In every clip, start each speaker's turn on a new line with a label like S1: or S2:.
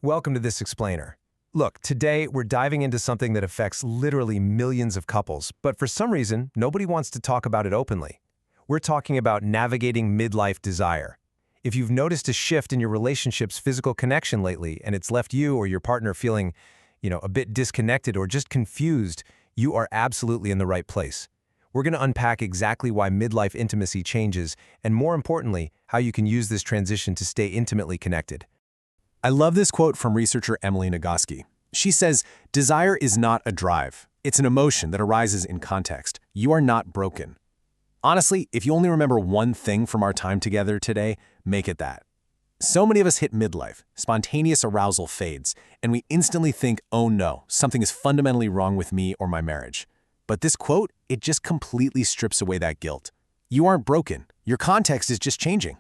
S1: Welcome to This Explainer. Look, today we're diving into something that affects literally millions of couples, but for some reason, nobody wants to talk about it openly. We're talking about navigating midlife desire. If you've noticed a shift in your relationship's physical connection lately and it's left you or your partner feeling, a bit disconnected or just confused, you are absolutely in the right place. We're going to unpack exactly why midlife intimacy changes and, more importantly, how you can use this transition to stay intimately connected.
S2: I love this quote from researcher Emily Nagoski. She says, "Desire is not a drive. It's an emotion that arises in context. You are not broken." Honestly, if you only remember one thing from our time together today, make it that. So many of us hit midlife, spontaneous arousal fades, and we instantly think, oh no, something is fundamentally wrong with me or my marriage. But this quote, it just completely strips away that guilt. You aren't broken. Your context is just changing.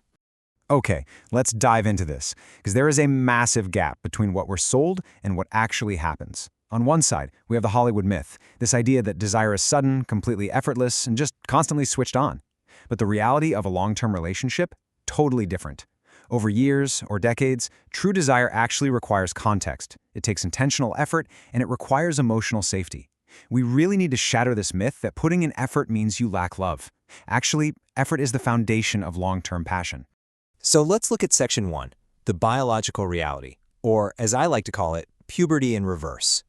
S3: Okay, let's dive into this, because there is a massive gap between what we're sold and what actually happens. On one side, we have the Hollywood myth, this idea that desire is sudden, completely effortless, and just constantly switched on. But the reality of a long-term relationship? Totally different. Over years or decades, true desire actually requires context. It takes intentional effort, and it requires emotional safety. We really need to shatter this myth that putting in effort means you lack love. Actually, effort is the foundation of long-term passion.
S4: So let's look at Section 1, the biological reality, or as I like to call it, puberty in reverse.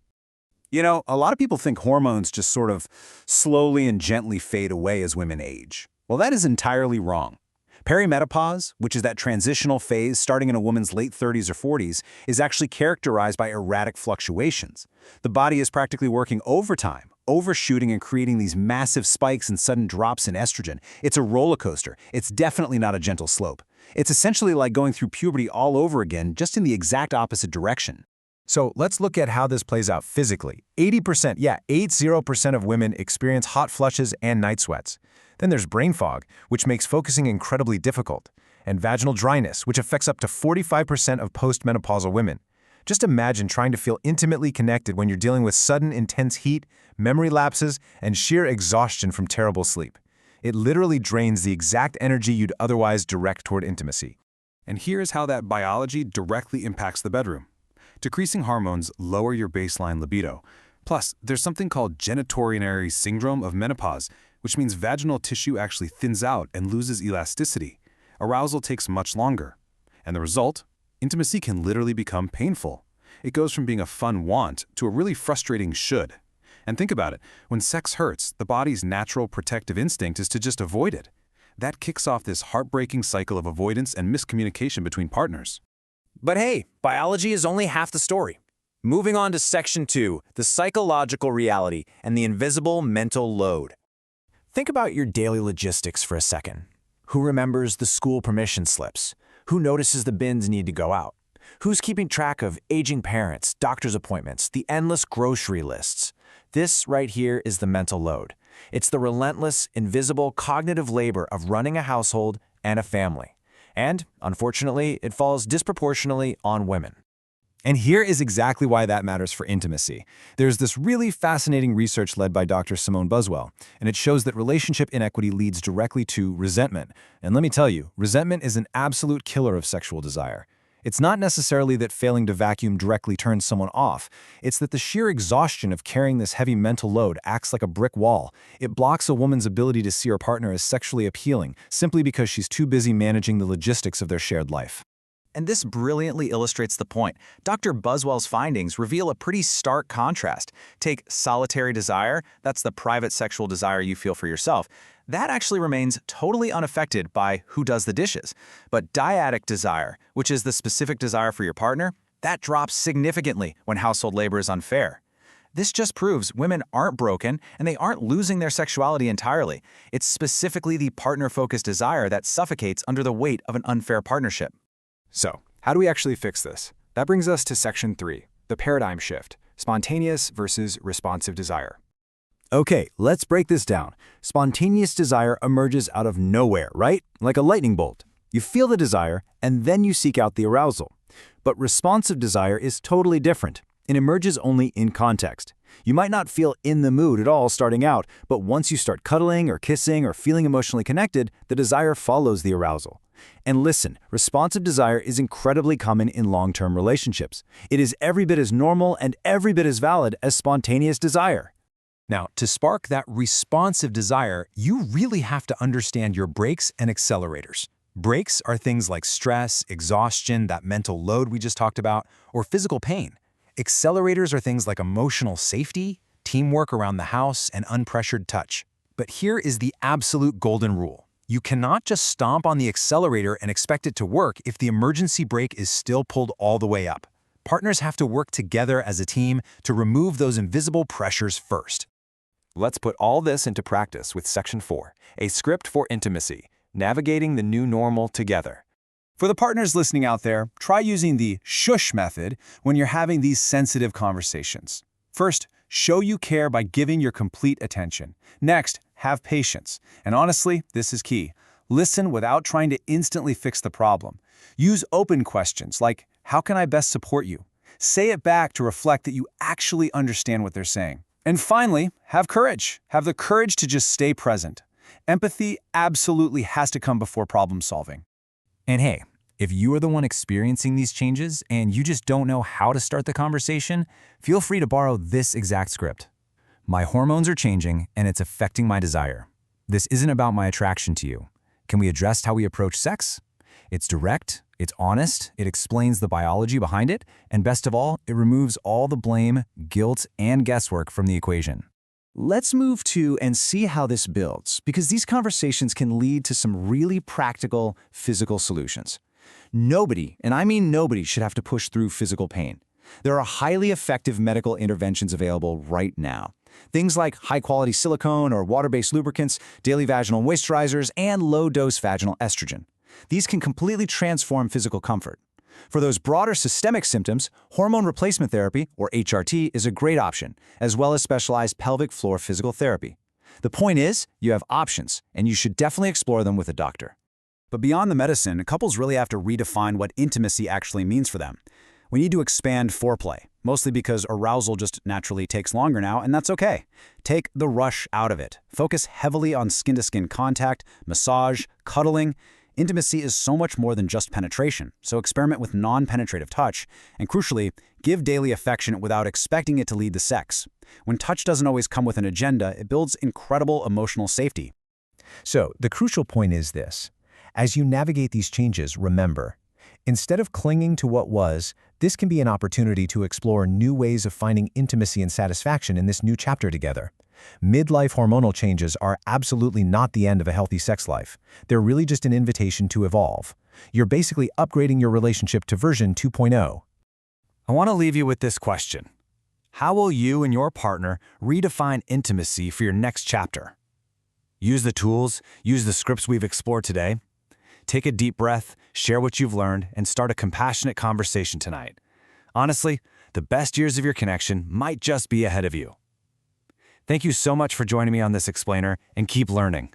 S5: A lot of people think hormones just sort of slowly and gently fade away as women age. Well, that is entirely wrong. Perimenopause, which is that transitional phase starting in a woman's late 30s or 40s, is actually characterized by erratic fluctuations. The body is practically working overtime, overshooting and creating these massive spikes and sudden drops in estrogen. It's a roller coaster. It's definitely not a gentle slope. It's essentially like going through puberty all over again, just in the exact opposite direction.
S3: So let's look at how this plays out physically. 80% of women experience hot flushes and night sweats. Then there's brain fog, which makes focusing incredibly difficult, and vaginal dryness, which affects up to 45% of postmenopausal women. Just imagine trying to feel intimately connected when you're dealing with sudden intense heat, memory lapses, and sheer exhaustion from terrible sleep. It literally drains the exact energy you'd otherwise direct toward intimacy.
S6: And here's how that biology directly impacts the bedroom. Decreasing hormones lower your baseline libido. Plus, there's something called genitourinary syndrome of menopause, which means vaginal tissue actually thins out and loses elasticity. Arousal takes much longer. And the result? Intimacy can literally become painful. It goes from being a fun want to a really frustrating should. And think about it, when sex hurts, the body's natural protective instinct is to just avoid it. That kicks off this heartbreaking cycle of avoidance and miscommunication between partners.
S4: But hey, biology is only half the story. Moving on to Section 2, the psychological reality and the invisible mental load. Think about your daily logistics for a second. Who remembers the school permission slips? Who notices the bins need to go out? Who's keeping track of aging parents, doctor's appointments, the endless grocery lists? This right here is the mental load. It's the relentless, invisible cognitive labor of running a household and a family. And, unfortunately, it falls disproportionately on women.
S3: And here is exactly why that matters for intimacy. There's this really fascinating research led by Dr. Simone Buswell, and it shows that relationship inequity leads directly to resentment. And let me tell you, resentment is an absolute killer of sexual desire. It's not necessarily that failing to vacuum directly turns someone off. It's that the sheer exhaustion of carrying this heavy mental load acts like a brick wall. It blocks a woman's ability to see her partner as sexually appealing simply because she's too busy managing the logistics of their shared life.
S7: And this brilliantly illustrates the point. Dr. Buswell's findings reveal a pretty stark contrast. Take solitary desire, that's the private sexual desire you feel for yourself. That actually remains totally unaffected by who does the dishes. But dyadic desire, which is the specific desire for your partner, that drops significantly when household labor is unfair. This just proves women aren't broken and they aren't losing their sexuality entirely. It's specifically the partner-focused desire that suffocates under the weight of an unfair partnership.
S8: So, how do we actually fix this? That brings us to Section 3, the paradigm shift, spontaneous versus responsive desire.
S5: Okay, let's break this down. Spontaneous desire emerges out of nowhere, right? Like a lightning bolt. You feel the desire, and then you seek out the arousal. But responsive desire is totally different. It emerges only in context. You might not feel in the mood at all starting out, but once you start cuddling or kissing or feeling emotionally connected, the desire follows the arousal. And listen, responsive desire is incredibly common in long-term relationships. It is every bit as normal and every bit as valid as spontaneous desire.
S1: Now, to spark that responsive desire, you really have to understand your brakes and accelerators. Brakes are things like stress, exhaustion, that mental load we just talked about, or physical pain. Accelerators are things like emotional safety, teamwork around the house, and unpressured touch. But here is the absolute golden rule. You cannot just stomp on the accelerator and expect it to work if the emergency brake is still pulled all the way up. Partners have to work together as a team to remove those invisible pressures first.
S4: Let's put all this into practice with Section 4, a script for intimacy, navigating the new normal together.
S5: For the partners listening out there, try using the shush method when you're having these sensitive conversations. First, show you care by giving your complete attention. Next, have patience. And honestly, this is key. Listen without trying to instantly fix the problem. Use open questions like, how can I best support you? Say it back to reflect that you actually understand what they're saying. And finally, have courage. Have the courage to just stay present. Empathy absolutely has to come before problem solving.
S3: And hey, if you are the one experiencing these changes and you just don't know how to start the conversation, feel free to borrow this exact script. My hormones are changing and it's affecting my desire. This isn't about my attraction to you. Can we address how we approach sex? It's direct, it's honest, it explains the biology behind it, and best of all, it removes all the blame, guilt, and guesswork from the equation.
S2: Let's move to and see how this builds, because these conversations can lead to some really practical physical solutions. Nobody, and I mean nobody, should have to push through physical pain. There are highly effective medical interventions available right now. Things like high-quality silicone or water-based lubricants, daily vaginal moisturizers, and low-dose vaginal estrogen. These can completely transform physical comfort. For those broader systemic symptoms, hormone replacement therapy, or HRT, is a great option, as well as specialized pelvic floor physical therapy. The point is, you have options, and you should definitely explore them with a doctor.
S5: But beyond the medicine, couples really have to redefine what intimacy actually means for them. We need to expand foreplay, mostly because arousal just naturally takes longer now, and that's okay. Take the rush out of it. Focus heavily on skin-to-skin contact, massage, cuddling. Intimacy is so much more than just penetration, so experiment with non-penetrative touch, and crucially, give daily affection without expecting it to lead to sex. When touch doesn't always come with an agenda, it builds incredible emotional safety.
S1: So, the crucial point is this. As you navigate these changes, remember, instead of clinging to what was, this can be an opportunity to explore new ways of finding intimacy and satisfaction in this new chapter together. Midlife hormonal changes are absolutely not the end of a healthy sex life. They're really just an invitation to evolve. You're basically upgrading your relationship to version 2.0.
S4: I want to leave you with this question. How will you and your partner redefine intimacy for your next chapter? Use the tools, use the scripts we've explored today. Take a deep breath, share what you've learned, and start a compassionate conversation tonight. Honestly, the best years of your connection might just be ahead of you. Thank you so much for joining me on this explainer, and keep learning.